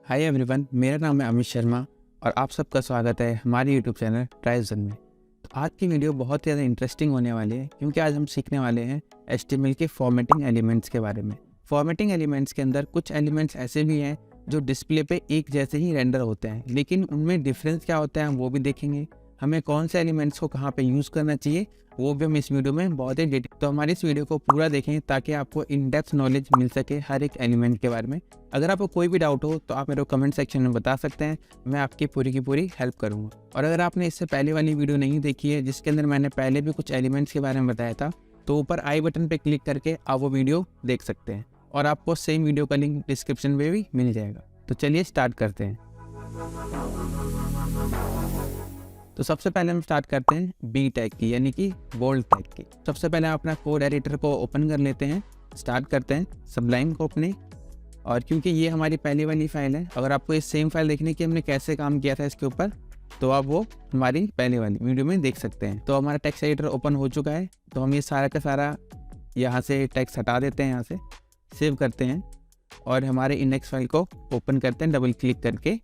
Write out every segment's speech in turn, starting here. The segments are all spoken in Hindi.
हाय एवरीवन, मेरा नाम है अमित शर्मा और आप सबका स्वागत है हमारे यूट्यूब चैनल ट्राइजन में। तो आज की वीडियो बहुत ही ज़्यादा इंटरेस्टिंग होने वाली है क्योंकि आज हम सीखने वाले हैं HTML के फॉर्मेटिंग एलिमेंट्स के बारे में। फॉर्मेटिंग एलिमेंट्स के अंदर कुछ एलिमेंट्स ऐसे भी हैं जो डिस्प्ले पे एक जैसे ही रेंडर होते हैं, लेकिन उनमें डिफरेंस क्या होता है हम वो भी देखेंगे। हमें कौन से एलिमेंट्स को कहाँ पे यूज़ करना चाहिए वो भी हम इस वीडियो में बहुत ही डिटेल। तो हमारी इस वीडियो को पूरा देखें ताकि आपको इन डेप्थ नॉलेज मिल सके हर एक एलिमेंट के बारे में। अगर आपको कोई भी डाउट हो तो आप मेरे को कमेंट सेक्शन में बता सकते हैं, मैं आपकी पूरी की पूरी हेल्प करूँगा। और अगर आपने इससे पहले वाली वीडियो नहीं देखी है जिसके अंदर मैंने पहले भी कुछ एलिमेंट्स के बारे में बताया था, तो ऊपर आई बटन पर क्लिक करके आप वो वीडियो देख सकते हैं और आपको सेम वीडियो का लिंक डिस्क्रिप्शन में भी मिल जाएगा। तो चलिए स्टार्ट करते हैं। तो सबसे पहले हम स्टार्ट करते हैं बी टैग की, यानी कि बोल्ड टैग की। सबसे पहले हम अपना कोड एडिटर को ओपन कर लेते हैं, स्टार्ट करते हैं सबलाइम को अपने। और क्योंकि ये हमारी पहली वाली फाइल है, अगर आपको ये सेम फाइल देखने की हमने कैसे काम किया था इसके ऊपर, तो आप वो हमारी पहले वाली वीडियो में देख सकते हैं। तो हमारा टेक्स्ट एडिटर ओपन हो चुका है, तो हम ये सारा का सारा यहाँ से टेक्स्ट हटा देते हैं, यहाँ से सेव करते हैं और हमारे इंडेक्स फाइल को ओपन करते हैं डबल क्लिक करके।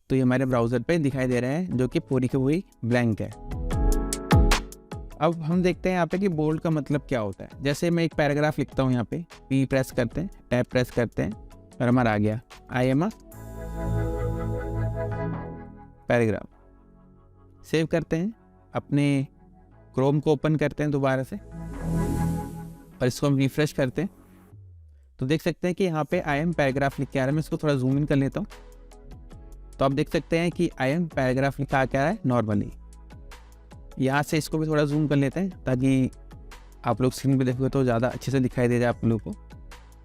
तो ये हमारे ब्राउज़र पे दिखाई दे रहा है जो कि पूरी की पूरी ब्लैंक है। अब हम देखते हैं यहाँ पे कि बोल्ड का मतलब क्या होता है। जैसे मैं एक पैराग्राफ लिखता हूँ, यहाँ पे पी प्रेस करते हैं, टैब प्रेस करते हैं और हमारा आ गया आई एम अ पैराग्राफ। सेव करते हैं, अपने क्रोम को ओपन करते हैं दोबारा से और इसको हम रिफ्रेश करते हैं तो देख सकते हैं कि यहाँ पे आई एम पैराग्राफ लिख के आ रहा है। मैं इसको थोड़ा जूम इन कर लेता हूँ तो आप देख सकते हैं कि आई एम पैराग्राफ लिखा क्या है नॉर्मली। यहाँ से इसको भी थोड़ा जूम कर लेते हैं ताकि आप लोग स्क्रीन पे देखोगे तो ज़्यादा अच्छे से दिखाई दे जाए आप लोगों को।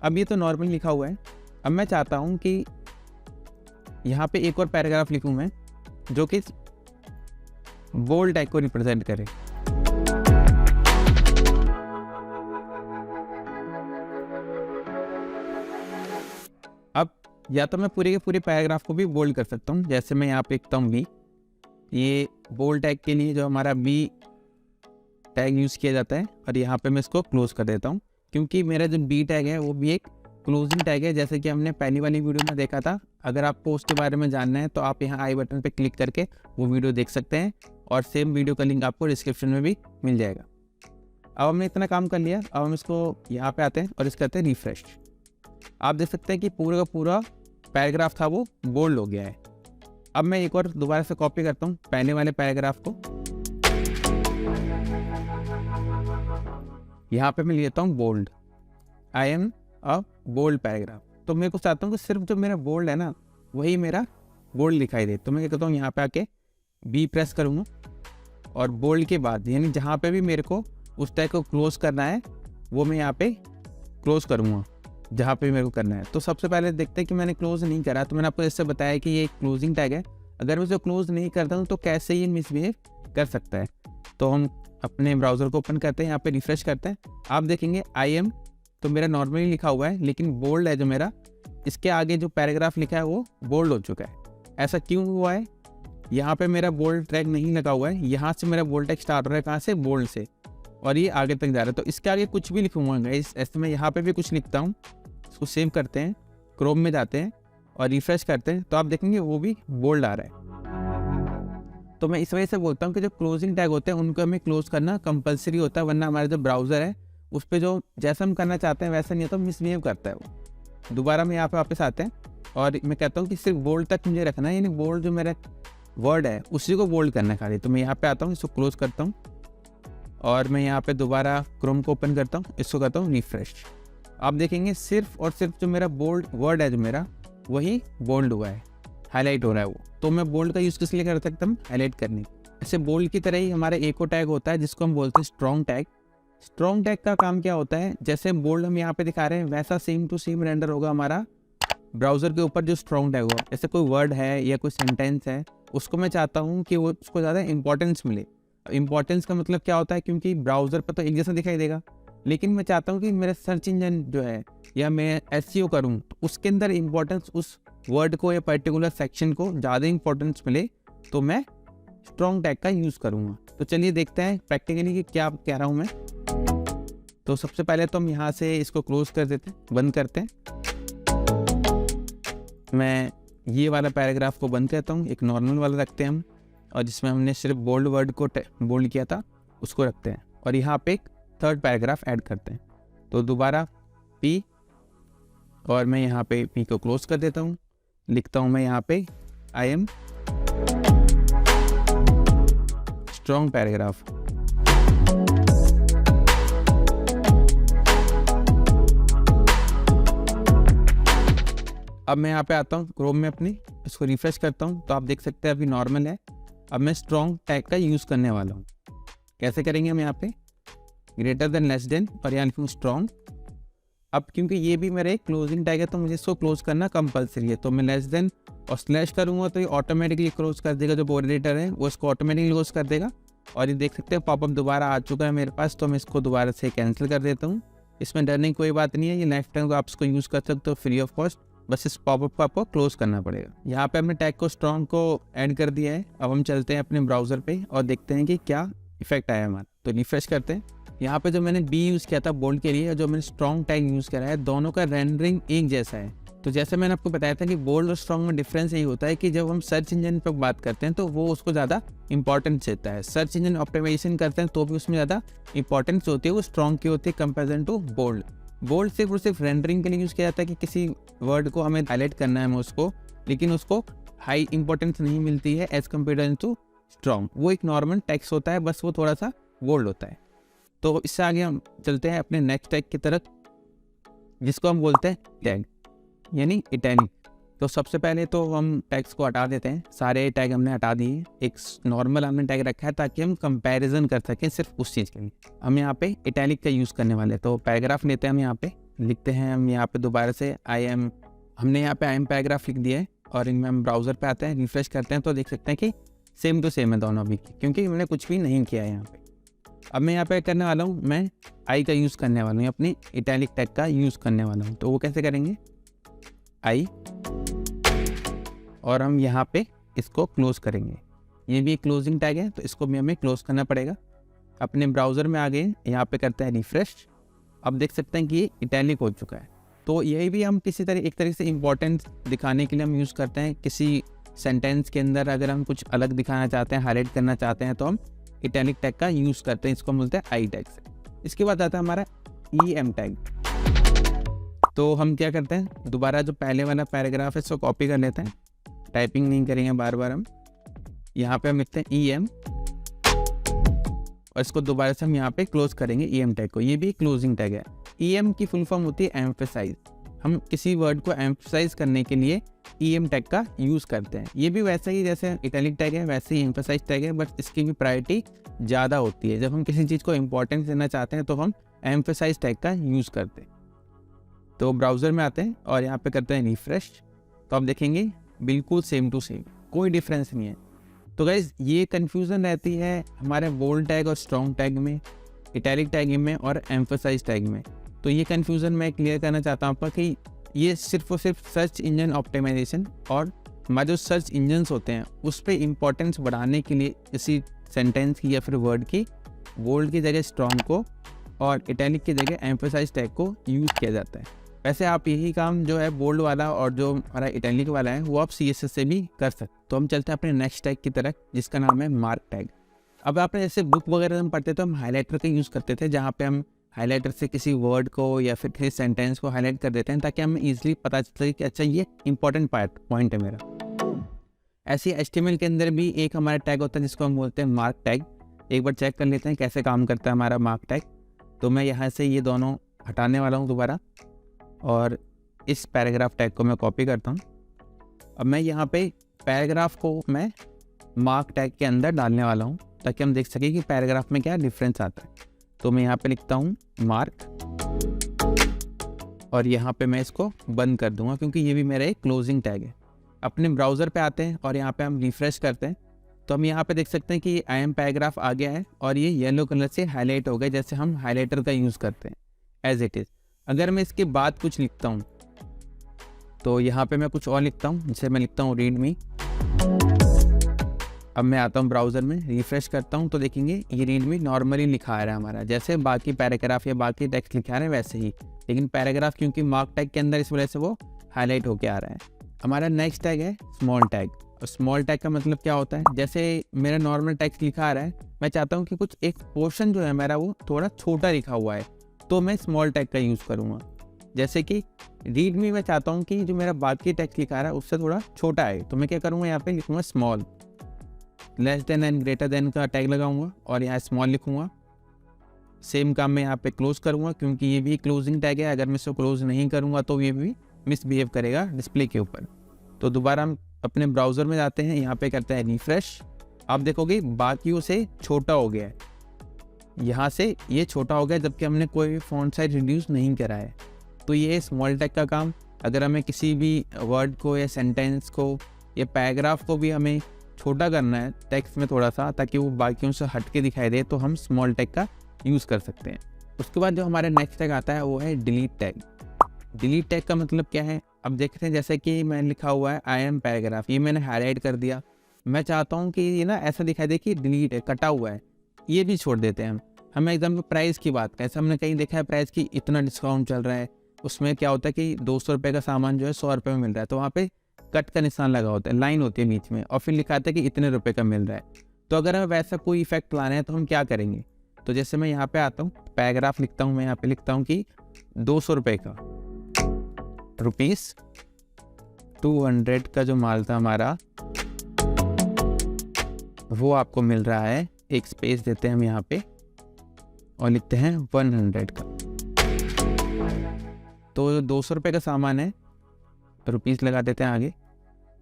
अब ये तो नॉर्मली लिखा हुआ है। अब मैं चाहता हूँ कि यहाँ पे एक और पैराग्राफ लिखूँ मैं जो कि बोल्ड टैग को रिप्रेजेंट करे। अब या तो मैं पूरे के पूरे पैराग्राफ को भी बोल्ड कर सकता हूँ, जैसे मैं यहाँ पे लिखता हूँ बी। ये बोल्ड टैग के लिए जो हमारा बी टैग यूज़ किया जाता है और यहाँ पे मैं इसको क्लोज कर देता हूँ क्योंकि मेरा जो बी टैग है वो भी एक क्लोजिंग टैग है, जैसे कि हमने पहली वाली वीडियो में देखा था। अगर आपको उसके बारे में जानना है तो आप यहाँ आई बटन पे क्लिक करके वो वीडियो देख सकते हैं और सेम वीडियो का लिंक आपको डिस्क्रिप्शन में भी मिल जाएगा। अब हमने इतना काम कर लिया, अब हम इसको यहाँ पे आते हैं और इसको कहते हैं रिफ्रेश। आप देख सकते हैं कि पूरा का पूरा पैराग्राफ था वो बोल्ड हो गया है। अब मैं एक और दोबारा से कॉपी करता हूँ पहले वाले पैराग्राफ को, यहाँ पे मैं लेता हूँ bold, I am a bold paragraph. तो मैं को चाहता हूँ कि सिर्फ जो मेरा बोल्ड है ना वही मेरा बोल्ड दिखाई दे। तो मैं क्या कहता हूँ, यहाँ पे आके बी प्रेस करूँगा और बोल्ड के बाद यानी जहाँ पे भी मेरे को उस टैग को क्लोज करना है वो मैं यहाँ पे क्लोज करूँगा जहाँ पे मेरे को करना है। तो सबसे पहले देखते हैं कि मैंने क्लोज नहीं करा, तो मैंने आपको इससे बताया कि ये एक क्लोजिंग टैग है। अगर मैं उसे क्लोज नहीं करता हूँ तो कैसे ये मिसबिहेव कर सकता है। तो हम अपने ब्राउज़र को ओपन करते हैं, यहाँ पे रिफ्रेश करते हैं, आप देखेंगे आई एम तो मेरा नॉर्मली लिखा हुआ है, लेकिन बोल्ड है जो मेरा, इसके आगे जो पैराग्राफ लिखा है वो बोल्ड हो चुका है। ऐसा क्यों हुआ है? यहाँ पे मेरा बोल्ड टैग नहीं लगा हुआ है, यहाँ से मेरा बोल्ड टैग स्टार्ट हो रहा है, कहाँ से? बोल्ड से, और ये आगे तक जा रहा है। तो इसके आगे कुछ भी लिखूंगा गाइस, ऐसे मैं यहाँ पे भी कुछ लिखता हूँ। इसको सेव करते हैं, क्रोम में जाते हैं और रिफ्रेश करते हैं तो आप देखेंगे वो भी बोल्ड आ रहा है। तो मैं इस वजह से बोलता हूँ कि जो क्लोजिंग टैग होते हैं उनको हमें क्लोज करना कंपलसरी होता है, वरना हमारा जो ब्राउज़र है उस पर जो जैसा हम करना चाहते हैं वैसा नहीं होता, मिसबिहेव करता है वो। दोबारा मैं यहाँ पे वापस आते हैं और मैं कहता हूँ कि सिर्फ बोल्ड तक मुझे रखना है, यानी बोल्ड जो मेरा वर्ड है उसी को बोल्ड करना है खाली। तो मैं यहाँ पे आता हूँ, इसको क्लोज करता हूँ और मैं यहाँ पे दोबारा क्रोम को ओपन करता हूँ, इसको करता हूँ रिफ्रेश। आप देखेंगे सिर्फ और सिर्फ जो मेरा बोल्ड वर्ड है जो मेरा वही बोल्ड हुआ है, हाईलाइट हो रहा है वो। तो मैं बोल्ड का यूज़ किस लिए कर सकता हूँ? हाईलाइट करने। ऐसे बोल्ड की तरह ही हमारा एक और टैग होता है जिसको हम बोलते हैं स्ट्रॉन्ग टैग। स्ट्रॉन्ग टैग का काम क्या होता है? जैसे बोल्ड हम यहाँ पे दिखा रहे हैं वैसा सेम टू सेम रेंडर होगा हमारा ब्राउज़र के ऊपर जो स्ट्रॉन्ग टैग होगा। जैसे कोई वर्ड है या कोई सेंटेंस है, उसको मैं चाहता हूँ कि वो उसको ज़्यादा इंपॉर्टेंस मिले। इंपॉर्टेंस का मतलब क्या होता है? क्योंकि ब्राउज़र पर तो एक जैसा दिखाई देगा, लेकिन मैं चाहता हूँ कि मेरा सर्च इंजन जो है या मैं SEO करूँ तो उसके अंदर इंपॉर्टेंस उस वर्ड को या पर्टिकुलर सेक्शन को ज़्यादा इंपॉर्टेंस मिले, तो मैं स्ट्रॉन्ग टैग का यूज़ करूँगा। तो चलिए देखते हैं प्रैक्टिकली कि क्या कह रहा हूँ मैं। तो सबसे पहले तो हम यहाँ से इसको क्लोज कर देते हैं, बंद करते हैं। मैं ये वाला पैराग्राफ को बंद करता हूँ, एक नॉर्मल वाला रखते हैं हम, और जिसमें हमने सिर्फ बोल्ड वर्ड को बोल्ड किया था उसको रखते हैं, और यहाँ पे एक थर्ड पैराग्राफ ऐड करते हैं। तो दोबारा P, और मैं यहाँ पे P को क्लोज कर देता हूँ, लिखता हूँ मैं यहाँ पे आई एम स्ट्रॉन्ग पैराग्राफ। अब मैं यहाँ पे आता हूँ क्रोम में अपनी, इसको रिफ्रेश करता हूँ तो आप देख सकते हैं अभी नॉर्मल है। अब मैं स्ट्रॉन्ग टैग का यूज़ करने वाला हूँ। कैसे करेंगे हम यहाँ पे ग्रेटर देन लेस देन और यहाँ लिखूँ स्ट्रॉन्ग। अब क्योंकि ये भी मेरा एक क्लोजिंग टैग है तो मुझे इसको क्लोज करना कंपलसरी है, तो मैं लेस देन और स्लैश करूँगा तो ये ऑटोमेटिकली क्लोज कर देगा। जो मॉडरेटर है वो इसको ऑटोमेटिकली क्लोज कर देगा। और ये देख सकते हैं पॉपअप दोबारा आ चुका है मेरे पास, तो मैं इसको दोबारा से कैंसिल कर देता हूँ। इसमें डरने की कोई बात नहीं है, ये लाइफ टाइम को आप इसको यूज़ कर सकते हो फ्री ऑफ कॉस्ट, बस इस पॉपअप को आपको क्लोज करना पड़ेगा। यहाँ पे हमने टैग को स्ट्रॉन्ग को ऐड कर दिया है। अब हम चलते हैं अपने ब्राउज़र पे और देखते हैं कि क्या इफेक्ट आया हमारा। तो रिफ्रेश करते हैं। यहाँ पे जो मैंने बी यूज़ किया था बोल्ड के लिए और जो मैंने स्ट्रॉन्ग टैग यूज़ करा है, दोनों का रेंडरिंग एक जैसा है। तो जैसे मैंने आपको बताया था कि बोल्ड और स्ट्रॉन्ग में डिफरेंस यही होता है कि जब हम सर्च इंजन पर बात करते हैं तो वो उसको ज़्यादा इंपॉर्टेंस देता है। सर्च इंजन ऑप्टिमाइजेशन करते हैं तो भी उसमें ज़्यादा इंपॉर्टेंस होती है, वो स्ट्रॉन्ग की होती है कंपेरिजन टू बोल्ड। बोल्ड सिर्फ और सिर्फ रेंडरिंग के लिए यूज़ किया जाता है कि किसी वर्ड को हमें हाईलाइट करना है हमें उसको, लेकिन उसको हाई इंपॉर्टेंस नहीं मिलती है एज कम्पेयर टू स्ट्रॉन्ग। वो एक नॉर्मल टेक्स्ट होता है, बस वो थोड़ा सा बोल्ड होता है। तो इससे आगे हम चलते हैं अपने नेक्स्ट टैग की तरफ, जिसको हम बोलते हैं टैग यानी इटैलिक। तो सबसे पहले तो हम टैग्स को हटा देते हैं, सारे टैग हमने हटा दिए। एक नॉर्मल हमने टैग रखा है ताकि हम कंपैरिजन कर सकें सिर्फ उस चीज़ के लिए। हम यहाँ पे इटैलिक का यूज़ करने वाले हैं। तो पैराग्राफ लेते हैं, हम यहाँ पे लिखते हैं, हम यहाँ पे दोबारा से हमने यहाँ पे आई एम पैराग्राफ लिख दिया है। और इनमें हम ब्राउज़र पे आते हैं, रिफ्रेश करते हैं तो देख सकते हैं कि सेम टू सेम है दोनों अभी, क्योंकि मैंने कुछ भी नहीं किया है यहाँ पे। अब मैं यहाँ पे करने वाला हूँ, मैं आई का यूज़ करने वाला हूँ, अपनी इटैलिक टैग का यूज़ करने वाला हूँ। तो वो कैसे करेंगे, आई, और हम यहाँ पे इसको क्लोज करेंगे। ये भी एक क्लोजिंग टैग है तो इसको भी हमें क्लोज करना पड़ेगा। अपने ब्राउज़र में आ गए, यहाँ पे करते हैं रिफ्रेश। अब देख सकते हैं कि ये इटैलिक हो चुका है। तो यही भी हम किसी तरह एक तरीके से इम्पोर्टेंस दिखाने के लिए हम यूज़ करते हैं। किसी सेंटेंस के अंदर अगर हम कुछ अलग दिखाना चाहते हैं, हाईलाइट करना चाहते हैं, तो हम इटैलिक टैग का यूज़ करते हैं। इसको हम बोलते हैं आई टैग से। इसके बाद आता है हमारा ई एम टैग। तो हम क्या करते हैं, दोबारा जो पहले वाला पैराग्राफ है इसको कॉपी कर लेते हैं, टाइपिंग नहीं करेंगे बार बार। हम यहाँ पे हम लिखते हैं ई एम, और इसको दोबारा से हम यहाँ पे क्लोज करेंगे ई एम टैग को। ये भी क्लोजिंग टैग है। ई एम की फुल फॉर्म होती है एम्फेसाइज। हम किसी वर्ड को एम्फेसाइज करने के लिए ई एम टैग का यूज़ करते हैं। ये भी वैसे ही जैसे इटैलिक टैग है वैसे ही एम्फेसाइज टैग है, बट इसकी भी प्रायोरिटी ज़्यादा होती है। जब हम किसी चीज़ को इंपॉर्टेंस देना चाहते हैं तो हम एम्फेसाइज टैग का यूज़ करते हैं। तो ब्राउज़र में आते हैं और यहाँ पे करते हैं रिफ्रेश, तो आप देखेंगे बिल्कुल सेम टू सेम, कोई डिफरेंस नहीं है। तो गाइज ये कन्फ्यूज़न रहती है हमारे बोल्ड टैग और स्ट्रॉन्ग टैग में, इटैलिक टैग में और एम्फेसाइज टैग में। तो ये कन्फ्यूज़न मैं क्लियर करना चाहता हूँ आपका कि ये सिर्फ और सिर्फ सर्च इंजन ऑप्टिमाइजेशन और हमारे जो सर्च इंजन्स होते हैं उस पर इम्पोर्टेंस बढ़ाने के लिए किसी सेंटेंस की या फिर वर्ड की बोल्ड की जगह स्ट्रॉन्ग को और इटैलिक की जगह एम्फेसाइज टैग को यूज़ किया जाता है। वैसे आप यही काम जो है बोल्ड वाला और जो हमारा इटैलिक वाला है वो आप CSS से भी कर सकते। तो हम चलते हैं अपने नेक्स्ट टैग की तरफ, जिसका नाम है मार्क टैग। अब आपने जैसे बुक वगैरह हम पढ़ते तो हम हाइलाइटर का यूज़ करते थे, जहाँ पे हम हाइलाइटर से किसी वर्ड को या फिर किसी सेंटेंस को हाईलाइट कर देते हैं ताकि हमें ईजिली पता चल सके कि अच्छा ये इंपॉर्टेंट पॉइंट है मेरा। ऐसे HTML के अंदर भी एक हमारा टैग होता है जिसको हम बोलते हैं मार्क टैग। एक बार चेक कर लेते हैं कैसे काम करता है हमारा मार्क टैग। तो मैं यहाँ से ये दोनों हटाने वाला हूँ दोबारा, और इस पैराग्राफ टैग को मैं कॉपी करता हूँ। अब मैं यहाँ पे पैराग्राफ को मैं मार्क टैग के अंदर डालने वाला हूँ ताकि हम देख सकें कि पैराग्राफ में क्या डिफरेंस आता है। तो मैं यहाँ पे लिखता हूँ मार्क, और यहाँ पे मैं इसको बंद कर दूंगा क्योंकि ये भी मेरा एक क्लोजिंग टैग है। अपने ब्राउज़र पे आते हैं और यहाँ पे हम रिफ्रेश करते हैं तो हम यहाँ पे देख सकते हैं कि आई एम पैराग्राफ आ गया है और ये येलो कलर से हाईलाइट हो गया, जैसे हम हाईलाइटर का यूज़ करते हैं एज इट इज़। अगर मैं इसके बाद कुछ लिखता हूँ तो यहाँ पे मैं कुछ और लिखता हूँ, जिसे मैं लिखता हूँ रीड मी। अब मैं आता हूँ ब्राउज़र में, रिफ्रेश करता हूँ तो देखेंगे ये रीड मी नॉर्मली लिखा आ रहा है हमारा, जैसे बाकी पैराग्राफ या बाकी टेक्स्ट लिखा आ रहा है वैसे ही। लेकिन पैराग्राफ क्योंकि मार्क टैग के अंदर इस वजह से वो हाईलाइट होके आ रहा है। हमारा नेक्स्ट टैग है स्मॉल टैग। और स्मॉल टैग का मतलब क्या होता है, जैसे मेरा नॉर्मल टेक्स्ट लिखा आ रहा है, मैं चाहता हूँ कि कुछ एक पोर्शन जो है मेरा वो थोड़ा छोटा लिखा हुआ है, तो मैं स्मॉल टैग का यूज़ करूँगा। जैसे कि रीड मी में चाहता हूँ कि जो मेरा बाकी टेक्स्ट लिखा रहा है उससे थोड़ा छोटा है, तो मैं क्या करूँगा, यहाँ पे लिखूँगा small. Less than and greater than का टैग लगाऊंगा और यहाँ स्मॉल लिखूँगा। सेम काम मैं यहाँ पे क्लोज करूँगा, क्योंकि ये भी क्लोजिंग टैग है, अगर मैं इसको क्लोज नहीं करूँगा तो ये भी मिसबिहेव करेगा डिस्प्ले के ऊपर। तो दोबारा हम अपने ब्राउज़र में जाते हैं, यहाँ पे करते हैं रिफ्रेश। आप देखोगे बाकियों से छोटा हो गया है, यहाँ से ये छोटा हो गया, जबकि हमने कोई भी फॉन्ट साइज रिड्यूस नहीं करा है। तो ये स्मॉल टैग का काम, अगर हमें किसी भी वर्ड को या सेंटेंस को या पैराग्राफ को भी हमें छोटा करना है टेक्स्ट में थोड़ा सा, ताकि वो बाकियों से हट के दिखाई दे, तो हम स्मॉल टैग का यूज़ कर सकते हैं। उसके बाद जो हमारा नेक्स्ट टैग आता है वो है डिलीट टैग। डिलीट टैग का मतलब क्या है, अब देखते हैं। जैसे कि मैंने लिखा हुआ है आई एम पैराग्राफ, ये मैंने हाईलाइट कर दिया। मैं चाहता हूँ कि ये ना ऐसा दिखाई दे कि डिलीट है, कटा हुआ है, ये भी छोड़ देते हैं हम। हमें एग्जाम्पल प्राइस की बात करें, ऐसा हमने कहीं देखा है प्राइस की इतना डिस्काउंट चल रहा है, उसमें क्या होता है कि 200 रुपये का सामान जो है 100 रुपये में मिल रहा है, तो वहाँ पे कट का निशान लगा होता है, लाइन होती है बीच में, और फिर लिखा आता है कि इतने रुपए का मिल रहा है। तो अगर हमें वैसा कोई इफेक्ट लाना है तो हम क्या करेंगे, तो जैसे मैं यहाँ पे आता हूँ, पैराग्राफ लिखता हूँ, मैं यहाँ पे लिखता हूँ कि 200 रुपये का, रुपीस 200 का जो माल था हमारा वो आपको मिल रहा है। एक स्पेस देते हैं हम यहाँ पे और लिखते हैं 100 का। तो 200 रुपये का सामान है, रुपीस लगा देते हैं आगे।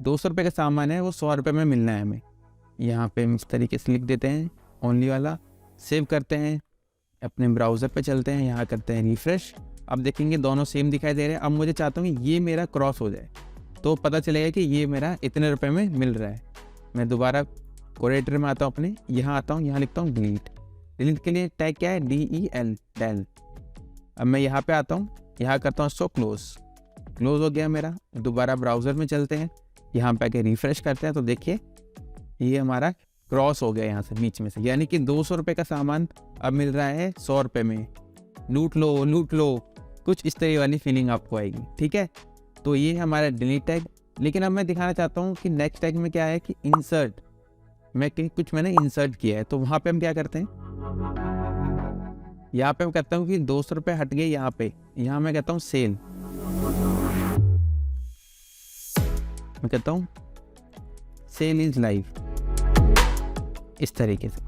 200 रुपये का सामान है, वो 100 रुपये में मिलना है हमें। यहाँ पे हम इस तरीके से लिख देते हैं ओनली वाला, सेव करते हैं, अपने ब्राउज़र पे चलते हैं, यहाँ करते हैं रिफ्रेश। अब देखेंगे दोनों सेम दिखाई दे रहे हैं। अब मुझे चाहता हूँ कि ये मेरा क्रॉस हो जाए, तो पता चलेगा कि ये मेरा इतने रुपए में मिल रहा है। मैं दोबारा कोरेटर में आता हूँ, अपने यहाँ आता हूँ, यहाँ लिखता हूँ डिलीट। डिलीट के लिए टैग क्या है, DEL, डेल। अब मैं यहाँ पे आता हूँ, यहाँ करता हूँ इसको क्लोज हो गया मेरा। दोबारा ब्राउज़र में चलते हैं, यहाँ पे आके रिफ्रेश करते हैं, तो देखिए ये हमारा क्रॉस हो गया यहाँ से बीच में से, यानी कि 200 रुपये का सामान अब मिल रहा है 100 रुपये में। लूट लो, कुछ इस तरह वाली फीलिंग आपको आएगी, ठीक है। तो ये हमारा डिलीट टैग। लेकिन अब मैं दिखाना चाहता हूँ कि नेक्स्ट टैग में क्या है कि इंसर्ट, मैंने इंसर्ट किया है, तो वहाँ पे हम क्या करते हैं, यहाँ पे मैं कहता हूँ कि 200 रुपये हट गए यहाँ पे, यहाँ मैं कहता हूँ सेल, मैं कहता हूँ सेल इज लाइव, इस तरीके से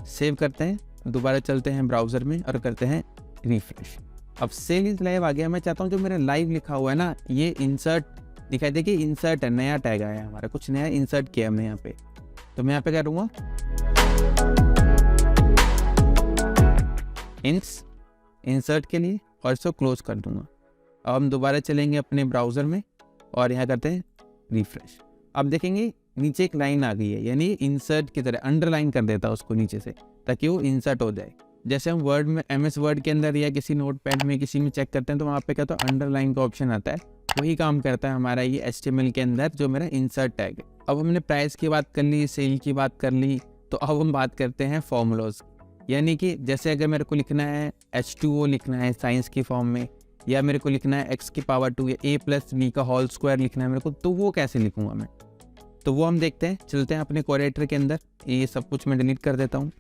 सेव करते हैं। दोबारा चलते हैं ब्राउज़र में और करते हैं रिफ्रेश। अब सेल इज लाइव आ गया। मैं चाहता हूँ जो मेरा लाइव लिखा हुआ है ना, ये इंसर्ट दिखाई दे कि इंसर्ट है, नया टैग आया है हमारा, कुछ नया इंसर्ट किया हमने यहाँ पे। तो मैं यहाँ पे क्या करूँगा, इंसर्ट के लिए, और इसको क्लोज कर दूंगा। अब हम दोबारा चलेंगे अपने ब्राउज़र में और यहाँ करते हैं रिफ्रेश। अब देखेंगे नीचे एक लाइन आ गई है, यानी इंसर्ट की तरह अंडरलाइन कर देता है उसको नीचे से, ताकि वो इंसर्ट हो जाए। जैसे हम वर्ड में, MS वर्ड के अंदर या किसी नोटपैड में किसी में चेक करते हैं, तो वहाँ पे क्या तो अंडरलाइन का ऑप्शन आता है, वही काम करता है हमारा ये HTML के अंदर जो मेरा इंसर्ट टैग है। अब हमने प्राइस की बात कर ली, सेल की बात कर ली, तो अब हम बात करते हैं फॉर्मूलाज। यानी कि जैसे अगर मेरे को लिखना है H2O लिखना है साइंस की फॉर्म में, या मेरे को लिखना है x⁻² या a+b का होल स्क्वायर लिखना है मेरे को, तो वो कैसे लिखूँगा मैं, तो वो हम देखते हैं। चलते हैं अपने कोरेटर के अंदर, ये सब कुछ मैं डिलीट कर देता हूँ।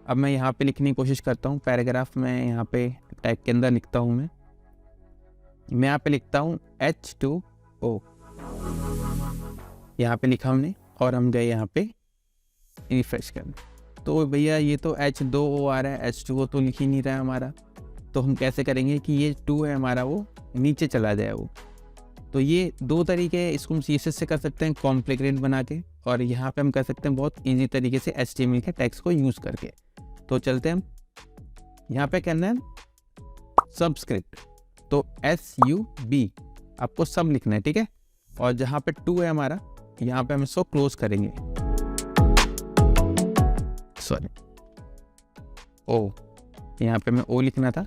अब मैं यहाँ पे लिखने की कोशिश करता हूँ, पैराग्राफ में यहाँ पे टैग के अंदर लिखता हूँ मैं यहाँ पे लिखता हूँ H2O, यहाँ पे लिखा हमने, और हम गए यहाँ पे रिफ्रेश करने। तो भैया ये तो H2O आ रहा है, H2O तो लिख ही नहीं रहा है हमारा। तो हम कैसे करेंगे कि ये 2 है हमारा, वो नीचे चला जाए वो। तो ये 2 तरीके हैं, इसको हम CSS से कर सकते हैं कॉम्प्लिकेटेड बना के, और यहाँ पे हम कर सकते हैं बहुत इजी तरीके से HTML के टैग्स को यूज़ करके। तो चलते हैं हम, यहाँ पे करना है सबस्क्रिप्ट, तो SUB आपको सब लिखना है, ठीक है। और जहाँ पे 2 है हमारा, यहाँ पे हम इसको क्लोज करेंगे, सॉरी O, यहाँ पे मैं O लिखना था।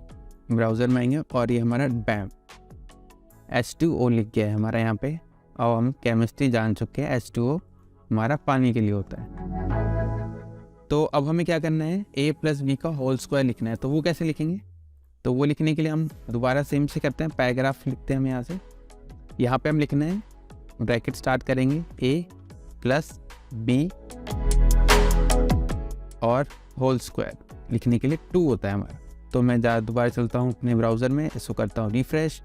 ब्राउज़र में आएंगे और ये हमारा बैम H2O लिख गया है हमारा यहाँ पे। और हम केमिस्ट्री जान चुके हैं, H2O हमारा पानी के लिए होता है। तो अब हमें क्या करना है, a+b का होल स्क्वायर लिखना है। तो वो कैसे लिखेंगे, तो वो लिखने के लिए हम दोबारा सेम से करते हैं, पैराग्राफ लिखते हैं हम यहाँ से, यहाँ पे हम लिखना है, ब्रैकेट स्टार्ट करेंगे a प्लस b और होल स्क्वायर, लिखने के लिए 2 होता है हमारा। तो मैं दोबारा चलता हूँ अपने ब्राउज़र में, इसको करता हूँ रिफ्रेश,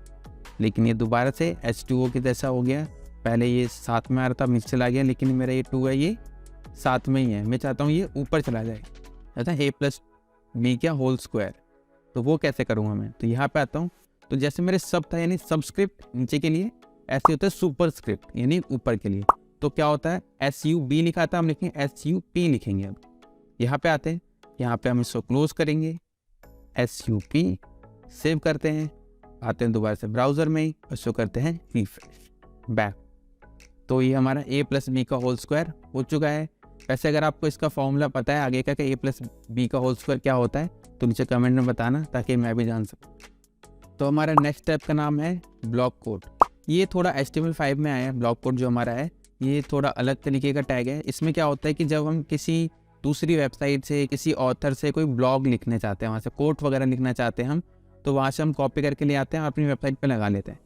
लेकिन ये दोबारा से H2O के जैसा हो गया। पहले ये साथ में आ रहा था, नीचे चला गया, लेकिन मेरा ये 2 है, ये साथ में ही है। मैं चाहता हूँ ये ऊपर चला जाए, अच्छा a प्लस b क्या होल स्क्वायर। तो वो कैसे करूँगा मैं? तो यहाँ पे आता हूँ, तो जैसे मेरे सब था यानी सबस्क्रिप्ट नीचे के लिए, ऐसे होता है सुपर स्क्रिप्ट यानी ऊपर के लिए। तो क्या होता है, SUB लिखा था, हम लिखेंगे SUP लिखेंगे। अब यहाँ पे आते हैं, यहाँ पे हम इसको क्लोज करेंगे, SUP सेव करते हैं, आते हैं दोबारा से ब्राउज़र में ही, इसको करते हैं रिफ्रेश बैक। तो ये हमारा a प्लस बी का होल स्क्वायर हो चुका है। वैसे अगर आपको इसका फॉर्मूला पता है आगे का कि a प्लस बी का होल स्क्वायर क्या होता है, तो नीचे कमेंट में बताना ताकि मैं भी जान सकूँ। तो हमारा नेक्स्ट स्टेप का नाम है ब्लॉक कोड। ये थोड़ा HTML5 में आया है। ब्लॉक कोड जो हमारा है ये थोड़ा अलग तरीके का टैग है। इसमें क्या होता है कि जब हम किसी दूसरी वेबसाइट से, किसी ऑथर से कोई ब्लॉग लिखने चाहते हैं, वहाँ से कोट वगैरह लिखना चाहते हैं हम, तो वहाँ से हम कॉपी करके ले आते हैं और अपनी वेबसाइट पे लगा लेते हैं।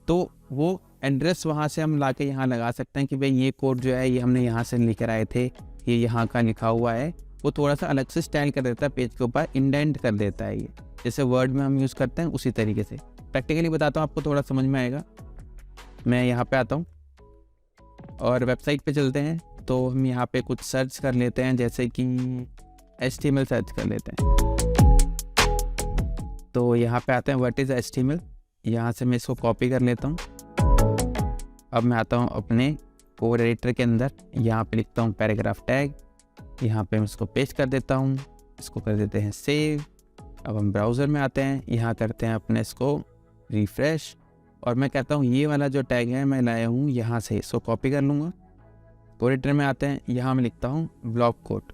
तो वो एड्रेस वहाँ से हम ला के यहाँ लगा सकते हैं कि भाई ये कोड जो है ये हमने यहाँ से लिख कर आए थे, ये यहाँ का लिखा हुआ है। वो थोड़ा सा अलग से स्टाइल कर देता है, पेज के ऊपर इंडेंट कर देता है। ये जैसे वर्ड में हम यूज़ करते हैं उसी तरीके से। प्रैक्टिकली बताता हूँ, आपको थोड़ा समझ में आएगा। मैं यहाँ पे आता हूँ और वेबसाइट पे चलते हैं। तो हम यहाँ पे कुछ सर्च कर लेते हैं, जैसे कि HTML सर्च कर लेते हैं। तो यहाँ पे आते हैं व्हाट इज़ HTML, यहाँ से मैं इसको कॉपी कर लेता हूँ। अब मैं आता हूँ अपने कोड एडिटर के अंदर, यहाँ पे लिखता हूँ पैराग्राफ टैग, यहाँ पे मैं इसको पेस्ट कर देता हूँ, इसको कर देते हैं सेव। अब हम ब्राउज़र में आते हैं, यहाँ करते हैं अपने इसको रिफ्रेश, और मैं कहता हूँ ये वाला जो टैग है मैं लाया हूँ यहाँ से, इसको कॉपी कर लूँगा। कोड एडिटर में आते हैं, यहाँ मैं लिखता हूँ ब्लॉक कोड।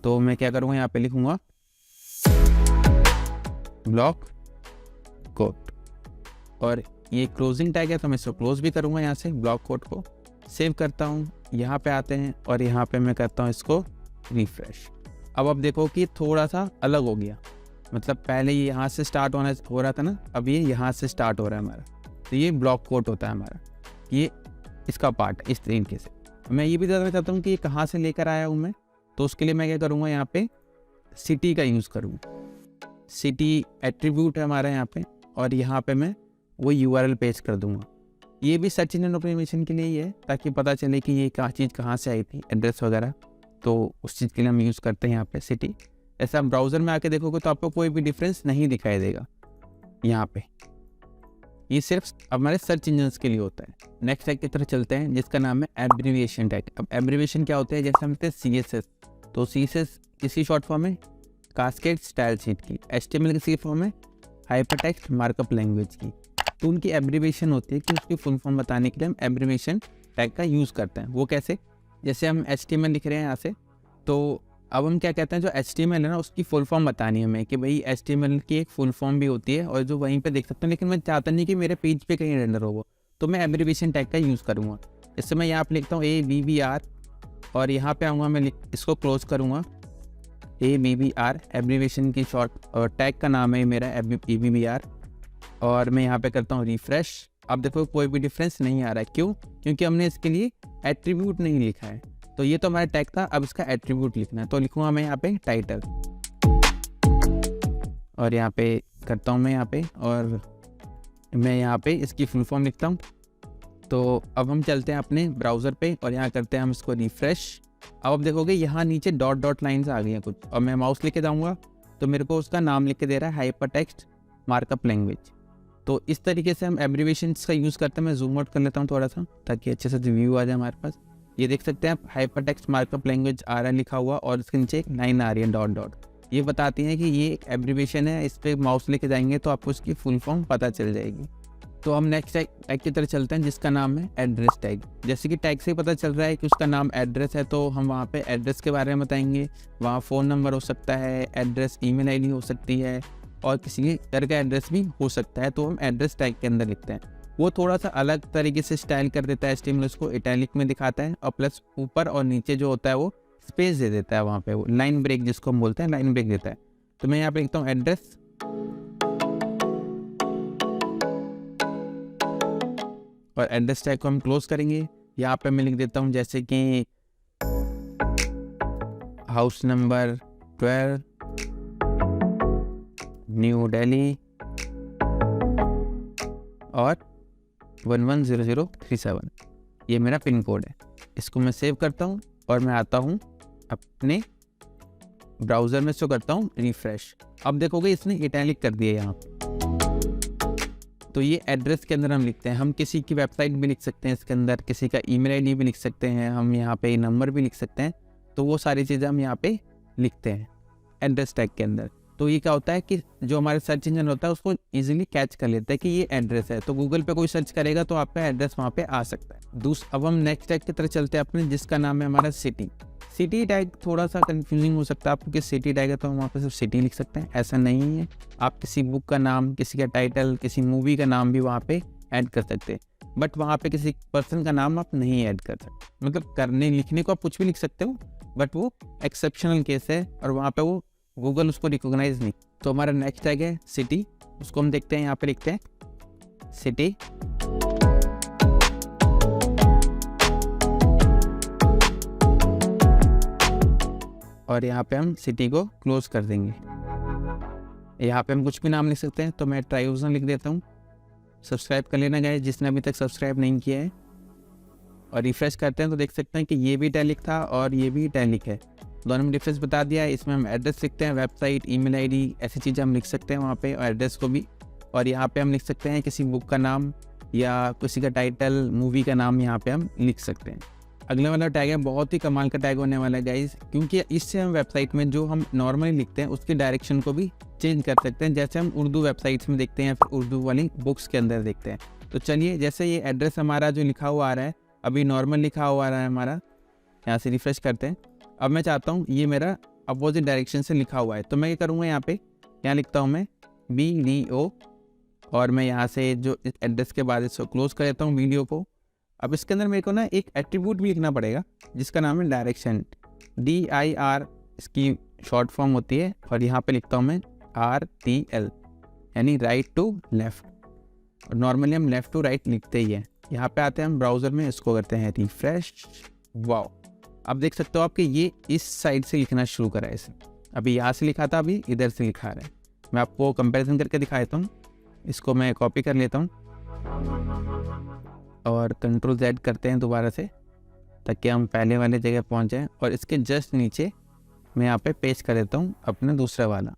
तो मैं क्या करूँगा, यहाँ पे लिखूँगा ब्लॉक कोड, और ये क्लोजिंग टैग है तो मैं इसको क्लोज भी करूँगा। यहाँ से ब्लॉक कोड को सेव करता हूँ, यहाँ पे आते हैं और यहाँ पे मैं करता हूँ इसको रिफ्रेश। अब आप देखो कि थोड़ा सा अलग हो गया, मतलब पहले ये यहाँ से स्टार्ट हो रहा था ना, अब ये यहाँ से स्टार्ट हो रहा है हमारा। तो ये ब्लॉक कोड होता है हमारा, ये इसका पार्ट इस तरीके से। मैं ये भी बताना चाहता हूँ कि ये कहाँ से लेकर आया हूँ मैं। तो उसके लिए मैं क्या करूँगा, यहाँ पे सिटी का यूज़ करूँगा। सिटी एट्रीब्यूट है हमारा यहाँ पे, और यहाँ पे मैं वो URL पेस्ट कर दूँगा। ये भी सर्च इंजन ऑप्टिमाइजेशन के लिए ही है, ताकि पता चले कि ये क्या चीज़ कहाँ से आई थी, एड्रेस वगैरह। तो उस चीज़ के लिए हम यूज़ करते हैं यहाँ पे सिटी। ऐसा आप ब्राउज़र में आके देखोगे तो आपको कोई भी डिफरेंस नहीं दिखाई देगा यहाँ पे। ये सिर्फ हमारे सर्च इंजन्स के लिए होता है। नेक्स्ट टैग की तरफ चलते हैं, जिसका नाम है एब्रिविएशन टैग। अब एब्रिविएशन क्या होता है, जैसे हम कहते हैं CSS, तो CSS किसी शॉर्ट फॉर्म है कास्केड स्टाइल शीट की, HTML किसी फॉर्म है हाइपरटेक्स्ट मार्कअप लैंग्वेज की। तो उनकी एब्रिविएशन होती है कि उसकी फुल फॉर्म बताने के लिए हम एब्रिविएशन टैग का यूज़ करते हैं। वो कैसे, जैसे हम HTML लिख रहे हैं यहाँ से, तो अब हम क्या कहते हैं, जो HTML है ना उसकी फुल फॉर्म बतानी है हमें, कि भाई HTML की एक फुल फॉर्म भी होती है और जो वहीं पे देख सकते हैं, लेकिन मैं चाहता नहीं कि मेरे पेज पे कहीं रेंडर हो वो, तो मैं एब्रिविएशन टैग का यूज़ करूँगा। इससे मैं यहाँ पे लिखता हूँ ABBR, और यहाँ पे आऊँगा मैं इसको क्लोज करूँगा ABBR, एब्रिविएशन की शॉर्ट, और टैग का नाम है मेरा ABBR, और मैं यहाँ पे करता हूँ रिफ्रेश। अब देखो कोई भी डिफरेंस नहीं आ रहा है, क्यों? क्योंकि हमने इसके लिए एट्रीब्यूट नहीं लिखा है। तो ये तो हमारा टैग था, अब इसका एट्रीब्यूट लिखना है। तो लिखूँगा मैं यहाँ पे टाइटल, और यहाँ पे करता हूँ मैं यहाँ पे, और मैं यहाँ पे इसकी फुल फॉर्म लिखता हूँ। तो अब हम चलते हैं अपने ब्राउज़र पे और यहाँ करते हैं हम इसको रिफ्रेश। अब आप देखोगे यहाँ नीचे डॉट डॉट लाइन्स आ गई हैं कुछ, और मैं माउस लेके जाऊँगा तो मेरे को उसका नाम लिख के दे रहा है हाइपरटेक्स्ट मार्कअप लैंग्वेज। तो इस तरीके से हम एब्रिविएशंस का यूज़ करते हैं। मैं जूम आउट कर लेता हूँ थोड़ा सा, ताकि अच्छे से व्यू आ जाए हमारे पास। ये देख सकते हैं आप, हाइपरटेक्स्ट मार्कअप लैंग्वेज आ रहा है लिखा हुआ, और इसके नीचे एक लाइन आ रही है डॉट डॉट। ये बताती है कि ये एक एब्रिविएशन है। इस पर माउस लेके जाएंगे तो आपको इसकी फुल फॉर्म पता चल जाएगी। तो हम नेक्स्ट टैग की तरफ चलते हैं, जिसका नाम है एड्रेस टैग। जैसे कि टैग से ही पता चल रहा है कि उसका नाम एड्रेस है, तो हम वहाँ पे एड्रेस के बारे में बताएंगे। वहाँ फ़ोन नंबर हो सकता है, एड्रेस ईमेल आईडी हो सकती है, और किसी के घर का एड्रेस भी हो सकता है। तो हम एड्रेस टैग के अंदर लिखते हैं। वो थोड़ा सा अलग तरीके से स्टाइल कर देता है HTML, उसको इटैलिक में दिखाता है, और प्लस ऊपर और नीचे जो होता है वो स्पेस दे देता है। वहाँ पे वो लाइन ब्रेक जिसको हम बोलते हैं, लाइन ब्रेक देता है। तो मैं यहाँ पे लिखता हूँ एड्रेस, और एड्रेस टैग को हम क्लोज करेंगे। यहाँ पे मैं लिख देता हूँ जैसे कि हाउस नंबर 12 न्यू दिल्ली और 110037, ये मेरा पिन कोड है। इसको मैं सेव करता हूँ और मैं आता हूँ अपने ब्राउज़र में, इसको करता हूँ रिफ्रेश। अब देखोगे इसने इटैलिक कर दिया यहाँ पे। तो ये एड्रेस के अंदर हम लिखते हैं, हम किसी की वेबसाइट भी लिख सकते हैं इसके अंदर, किसी का ईमेल आईडी भी लिख सकते हैं, हम यहाँ पे नंबर भी लिख सकते हैं। तो वो सारी चीज़ें हम यहाँ पे लिखते हैं एड्रेस टैग के अंदर। तो ये क्या होता है कि जो हमारे सर्च इंजन होता है उसको इजीली कैच कर लेता है कि ये एड्रेस है। तो गूगल पे कोई सर्च करेगा तो आपका एड्रेस वहाँ पे आ सकता है। अब हम नेक्स्ट टैग की तरफ चलते हैं अपने, जिसका नाम है हमारा सिटी। सिटी टैग थोड़ा सा कंफ्यूजिंग हो सकता है आपको कि सिटी टैग है तो हम वहाँ पे सिर्फ सिटी लिख सकते हैं, ऐसा नहीं है। आप किसी बुक का नाम, किसी का टाइटल, किसी मूवी का नाम भी वहाँ पे ऐड कर सकते हैं, बट वहाँ पे किसी पर्सन का नाम आप नहीं ऐड कर सकते। मतलब लिखने को आप कुछ भी लिख सकते हो, बट वो एक्सेप्शनल केस है और वहाँ पे वो गूगल उसको रिकॉग्नाइज नहीं। तो हमारा नेक्स्ट टैग है सिटी, उसको हम देखते हैं, यहाँ पे लिखते हैं सिटी। और यहाँ पे हम सिटी को क्लोज कर देंगे। यहाँ पे हम कुछ भी नाम लिख सकते हैं, तो मैं ट्राइबूजन लिख देता हूँ। सब्सक्राइब कर लेना गाइस जिसने अभी तक सब्सक्राइब नहीं किया है। और रिफ्रेश करते हैं तो देख सकते हैं कि ये भी इटैलिक था और ये भी इटैलिक है, दोनों में डिफरेंस बता दिया है। इसमें हम एड्रेस लिखते हैं, वेबसाइट, ईमेल आईडी, ऐसी चीज़ें हम लिख सकते हैं वहाँ पे, और एड्रेस को भी। और यहाँ पे हम लिख सकते हैं किसी बुक का नाम या किसी का टाइटल, मूवी का नाम यहाँ पे हम लिख सकते हैं। अगले वाला टैग है, बहुत ही कमाल का टैग होने वाला है गाइस, क्योंकि इससे हम वेबसाइट में जो हम नॉर्मली लिखते हैं उसकी डायरेक्शन को भी चेंज कर सकते हैं, जैसे हम उर्दू वेबसाइट्स में देखते हैं या फिर उर्दू वाली बुक्स के अंदर देखते हैं। तो चलिए, जैसे ये एड्रेस हमारा जो लिखा हुआ आ रहा है, अभी नॉर्मल लिखा हुआ आ रहा है हमारा, यहाँ से रिफ्रेश करते हैं। अब मैं चाहता हूँ ये मेरा अपोजिट डायरेक्शन से लिखा हुआ है, तो मैं क्या करूँगा, यहाँ लिखता हूँ मैं BDO, और मैं यहाँ से जो एड्रेस के बाद इसको क्लोज कर देता हूँ वीडियो को। अब इसके अंदर मेरे को ना एक एट्रीब्यूट भी लिखना पड़ेगा जिसका नाम है डायरेक्शन, DIR इसकी शॉर्ट फॉर्म होती है, और यहाँ पे लिखता हूँ मैं RTL, यानी राइट टू लेफ्ट। और नॉर्मली हम लेफ्ट टू राइट लिखते ही हैं। यहाँ पे आते हैं हम ब्राउज़र में, इसको करते हैं रिफ्रेश। वाओ, अब देख सकते हो आपके ये इस साइड से लिखना शुरू करा है इसने। अभी यहाँ से लिखा था, अभी इधर से लिखा रहा है। मैं आपको कंपैरिजन करके दिखा देता हूँ। इसको मैं कॉपी कर लेता हूँ और Ctrl Z करते हैं दोबारा से, ताकि हम पहले वाले जगह पहुँच जाएँ। और इसके जस्ट नीचे मैं यहाँ पे पेस्ट कर देता हूँ अपना दूसरा वाला,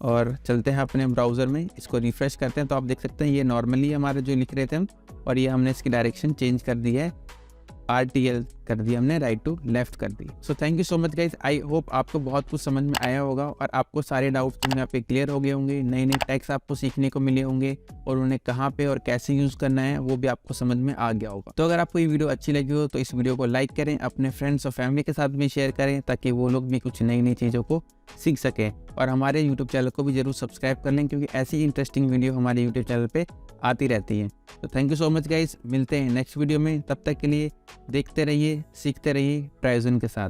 और चलते हैं अपने ब्राउज़र में, इसको रिफ़्रेश करते हैं। तो आप देख सकते हैं ये नॉर्मली हमारे जो लिख रहे थे हम, और ये हमने इसकी डायरेक्शन चेंज कर दी है, RTL कर दी हमने, राइट टू लेफ्ट कर दी। So thank you so much guys, I hope आपको बहुत कुछ समझ में आया होगा और आपको सारे डाउट्स यहाँ पे क्लियर हो गए होंगे। नए नए टैग्स आपको सीखने को मिले होंगे और उन्हें कहाँ पे और कैसे यूज़ करना है वो भी आपको समझ में आ गया होगा। तो अगर आपको ये वीडियो अच्छी लगी हो तो इस वीडियो को लाइक करें, अपने फ्रेंड्स और फैमिली के साथ भी शेयर करें, ताकि वो लोग भी कुछ नई नई चीज़ों को सीख सकें। और हमारे यूट्यूब चैनल को भी जरूर सब्सक्राइब कर लें, क्योंकि ऐसी इंटरेस्टिंग वीडियो हमारे यूट्यूब चैनल पर आती रहती है। तो thank you so much guys, मिलते हैं नेक्स्ट वीडियो में। तब तक के लिए देखते रहिए, सीखते रहिए ट्राइबूजन के साथ।